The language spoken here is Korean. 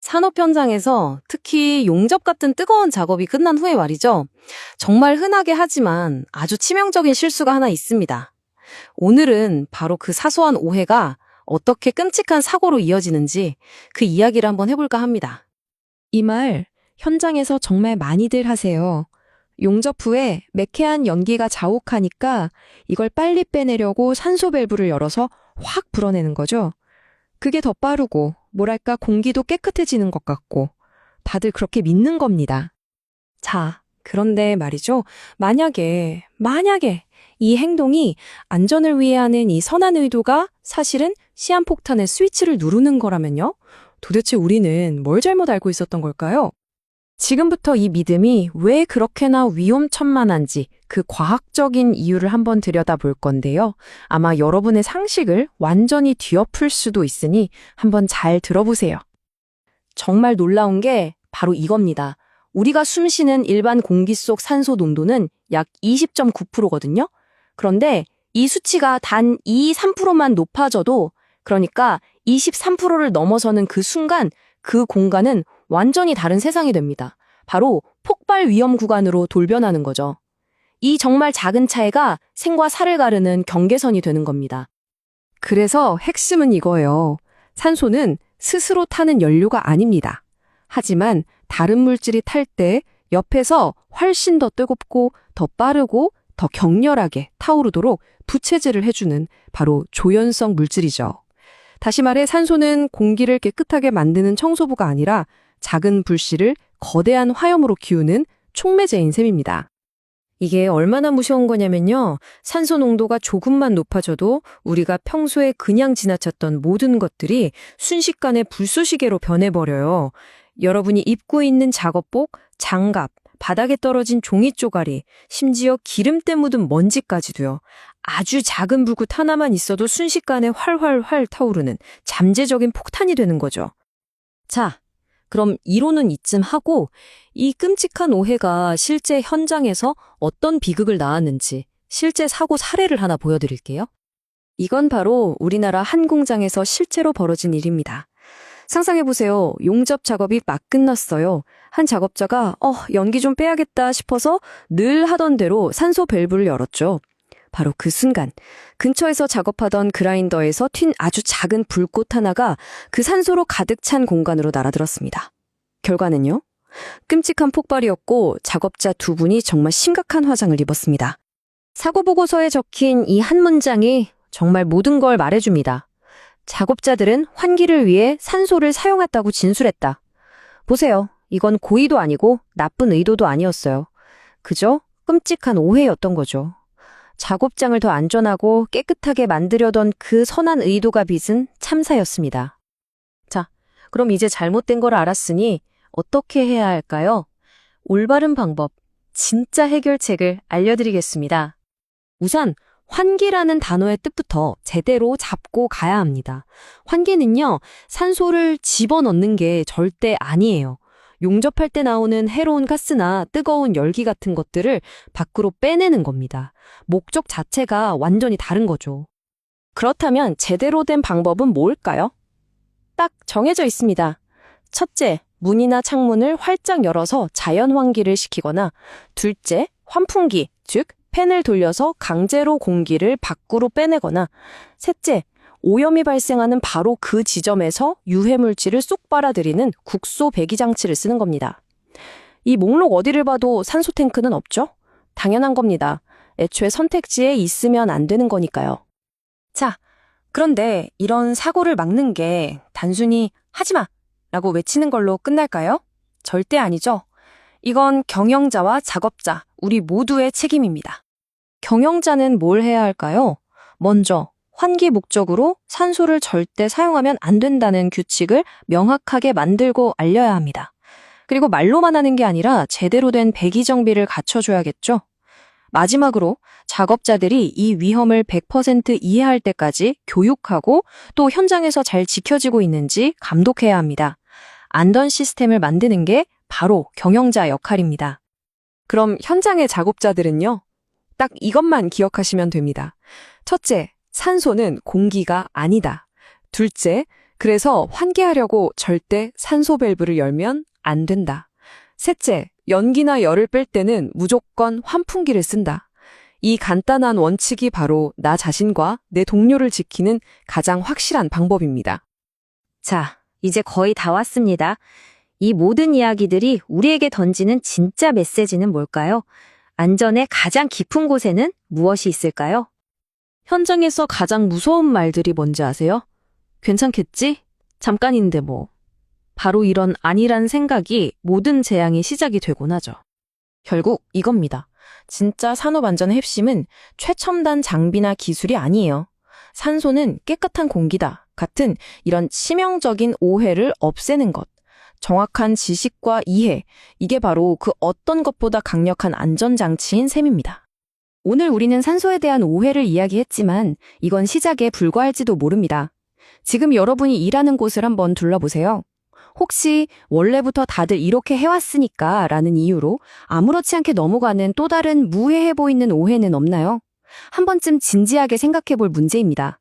산업 현장에서 특히 용접 같은 뜨거운 작업이 끝난 후에 말이죠. 정말 흔하게 하지만 아주 치명적인 실수가 하나 있습니다. 오늘은 바로 그 사소한 오해가 어떻게 끔찍한 사고로 이어지는지 그 이야기를 한번 해볼까 합니다. 이 말 현장에서 정말 많이들 하세요. 용접 후에 매캐한 연기가 자욱하니까 이걸 빨리 빼내려고 산소 밸브를 열어서 확 불어내는 거죠. 그게 더 빠르고 뭐랄까 공기도 깨끗해지는 것 같고 다들 그렇게 믿는 겁니다. 자, 그런데 말이죠. 만약에 이 행동이 안전을 위해 하는 이 선한 의도가 사실은 시한폭탄의 스위치를 누르는 거라면요? 도대체 우리는 뭘 잘못 알고 있었던 걸까요? 지금부터 이 믿음이 왜 그렇게나 위험천만한지 그 과학적인 이유를 한번 들여다볼 건데요. 아마 여러분의 상식을 완전히 뒤엎을 수도 있으니 한번 잘 들어보세요. 정말 놀라운 게 바로 이겁니다. 우리가 숨쉬는 일반 공기 속 산소 농도는 약 20.9%거든요. 그런데 이 수치가 단 3%만 높아져도, 그러니까 23%를 넘어서는 그 순간 그 공간은 완전히 다른 세상이 됩니다. 바로 폭발 위험 구간으로 돌변하는 거죠. 이 정말 작은 차이가 생과 사를 가르는 경계선이 되는 겁니다. 그래서 핵심은 이거예요. 산소는 스스로 타는 연료가 아닙니다. 하지만 다른 물질이 탈 때 옆에서 훨씬 더 뜨겁고 더 빠르고 더 격렬하게 타오르도록 부채질을 해주는 바로 조연성 물질이죠. 다시 말해 산소는 공기를 깨끗하게 만드는 청소부가 아니라 작은 불씨를 거대한 화염으로 키우는 촉매제인 셈입니다. 이게 얼마나 무서운 거냐면요. 산소 농도가 조금만 높아져도 우리가 평소에 그냥 지나쳤던 모든 것들이 순식간에 불쏘시개로 변해버려요. 여러분이 입고 있는 작업복, 장갑, 바닥에 떨어진 종이 쪼가리, 심지어 기름때 묻은 먼지까지도요. 아주 작은 불꽃 하나만 있어도 순식간에 활활활 타오르는 잠재적인 폭탄이 되는 거죠. 자, 그럼 이론은 이쯤 하고 이 끔찍한 오해가 실제 현장에서 어떤 비극을 낳았는지 실제 사고 사례를 하나 보여드릴게요. 이건 바로 우리나라 한 공장에서 실제로 벌어진 일입니다. 상상해보세요. 용접 작업이 막 끝났어요. 한 작업자가 연기 좀 빼야겠다 싶어서 늘 하던 대로 산소 밸브를 열었죠. 바로 그 순간 근처에서 작업하던 그라인더에서 튄 아주 작은 불꽃 하나가 그 산소로 가득 찬 공간으로 날아들었습니다. 결과는요? 끔찍한 폭발이었고 작업자 두 분이 정말 심각한 화상을 입었습니다. 사고 보고서에 적힌 이 한 문장이 정말 모든 걸 말해줍니다. 작업자들은 환기를 위해 산소를 사용했다고 진술했다. 보세요. 이건 고의도 아니고 나쁜 의도도 아니었어요. 그저 끔찍한 오해였던 거죠. 작업장을 더 안전하고 깨끗하게 만들려던 그 선한 의도가 빚은 참사였습니다. 자, 그럼 이제 잘못된 걸 알았으니 어떻게 해야 할까요? 올바른 방법, 진짜 해결책을 알려드리겠습니다. 우선 환기라는 단어의 뜻부터 제대로 잡고 가야 합니다. 환기는요, 산소를 집어넣는 게 절대 아니에요. 용접할 때 나오는 해로운 가스나 뜨거운 열기 같은 것들을 밖으로 빼내는 겁니다. 목적 자체가 완전히 다른 거죠. 그렇다면 제대로 된 방법은 뭘까요? 딱 정해져 있습니다. 첫째, 문이나 창문을 활짝 열어서 자연 환기를 시키거나, 둘째, 환풍기, 즉 팬을 돌려서 강제로 공기를 밖으로 빼내거나, 셋째, 오염이 발생하는 바로 그 지점에서 유해물질을 쏙 빨아들이는 국소 배기 장치를 쓰는 겁니다. 이 목록 어디를 봐도 산소 탱크는 없죠? 당연한 겁니다. 애초에 선택지에 있으면 안 되는 거니까요. 자, 그런데 이런 사고를 막는 게 단순히 하지 마! 라고 외치는 걸로 끝날까요? 절대 아니죠. 이건 경영자와 작업자, 우리 모두의 책임입니다. 경영자는 뭘 해야 할까요? 먼저 환기 목적으로 산소를 절대 사용하면 안 된다는 규칙을 명확하게 만들고 알려야 합니다. 그리고 말로만 하는 게 아니라 제대로 된 배기 정비를 갖춰줘야겠죠. 마지막으로 작업자들이 이 위험을 100% 이해할 때까지 교육하고 또 현장에서 잘 지켜지고 있는지 감독해야 합니다. 안전 시스템을 만드는 게 바로 경영자 역할입니다. 그럼 현장의 작업자들은요? 딱 이것만 기억하시면 됩니다. 첫째, 산소는 공기가 아니다. 둘째, 그래서 환기하려고 절대 산소 밸브를 열면 안 된다. 셋째, 연기나 열을 뺄 때는 무조건 환풍기를 쓴다. 이 간단한 원칙이 바로 나 자신과 내 동료를 지키는 가장 확실한 방법입니다. 자, 이제 거의 다 왔습니다. 이 모든 이야기들이 우리에게 던지는 진짜 메시지는 뭘까요? 안전의 가장 깊은 곳에는 무엇이 있을까요? 현장에서 가장 무서운 말들이 뭔지 아세요? 괜찮겠지? 잠깐인데 뭐. 바로 이런 아니란 생각이 모든 재앙의 시작이 되곤 하죠. 결국 이겁니다. 진짜 산업안전의 핵심은 최첨단 장비나 기술이 아니에요. 산소는 깨끗한 공기다 같은 이런 치명적인 오해를 없애는 것. 정확한 지식과 이해, 이게 바로 그 어떤 것보다 강력한 안전장치인 셈입니다. 오늘 우리는 산소에 대한 오해를 이야기했지만 이건 시작에 불과할지도 모릅니다. 지금 여러분이 일하는 곳을 한번 둘러보세요. 혹시 원래부터 다들 이렇게 해왔으니까 라는 이유로 아무렇지 않게 넘어가는 또 다른 무해해 보이는 오해는 없나요? 한 번쯤 진지하게 생각해 볼 문제입니다.